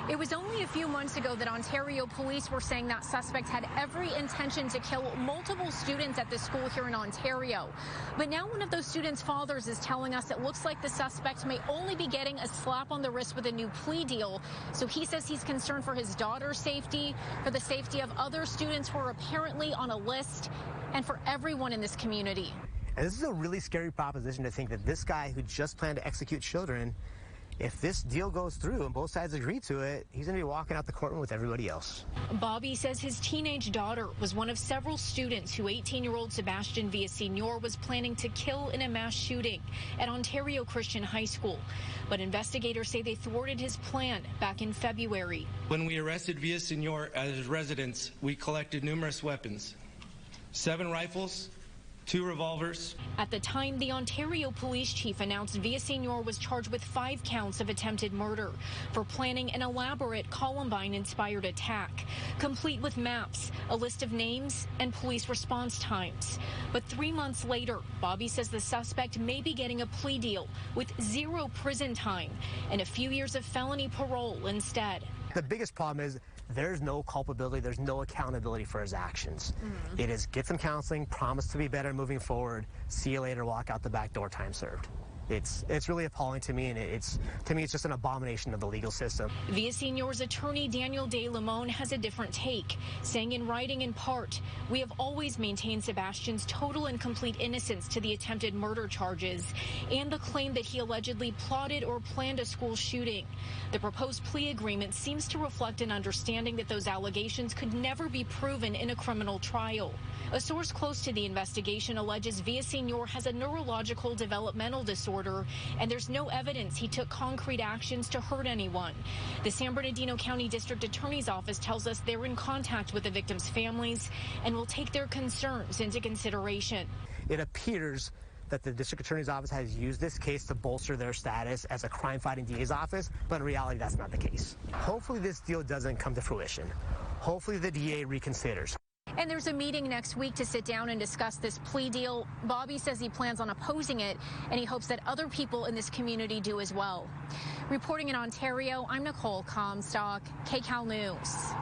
It was only a few months ago that Ontario police were saying that suspect had every intention to kill multiple students at the school here in Ontario. But now one of those students' fathers is telling us it looks like the suspect may only be getting a slap on the wrist with a new plea deal. So he says he's concerned for his daughter's safety, for the safety of other students who are apparently on a list, and for everyone in this community. And this is a really scary proposition to think that this guy who just planned to execute children, if this deal goes through and both sides agree to it, he's going to be walking out the courtroom with everybody else. Bobby says his teenage daughter was one of several students who 18-year-old Sebastian Villaseñor was planning to kill in a mass shooting at Ontario Christian High School. But investigators say they thwarted his plan back in February. When we arrested Villaseñor at his residence, we collected numerous weapons, 7 rifles, 2 revolvers. At the time, the Ontario police chief announced Villaseñor was charged with 5 counts of attempted murder for planning an elaborate Columbine-inspired attack, complete with maps, a list of names, and police response times. But 3 months later, Bobby says the suspect may be getting a plea deal with 0 prison time and a few years of felony parole instead. The biggest problem is there's no culpability, there's no accountability for his actions. It is get some counseling, promise to be better moving forward, see you later, walk out the back door, time served. It's really appalling to me, and it's just an abomination of the legal system. Villaseñor's attorney Daniel De Limon has a different take, saying in writing in part, "We have always maintained Sebastian's total and complete innocence to the attempted murder charges and the claim that he allegedly plotted or planned a school shooting. The proposed plea agreement seems to reflect an understanding that those allegations could never be proven in a criminal trial." A source close to the investigation alleges Villaseñor has a neurological developmental disorder, and there's no evidence he took concrete actions to hurt anyone. The San Bernardino County District Attorney's Office tells us they're in contact with the victims' families and will take their concerns into consideration. It appears that the District Attorney's Office has used this case to bolster their status as a crime-fighting DA's office, but in reality, that's not the case. Hopefully this deal doesn't come to fruition. Hopefully the DA reconsiders. And there's a meeting next week to sit down and discuss this plea deal. Bobby says he plans on opposing it, and he hopes that other people in this community do as well. Reporting in Ontario, I'm Nicole Comstock, KCAL News.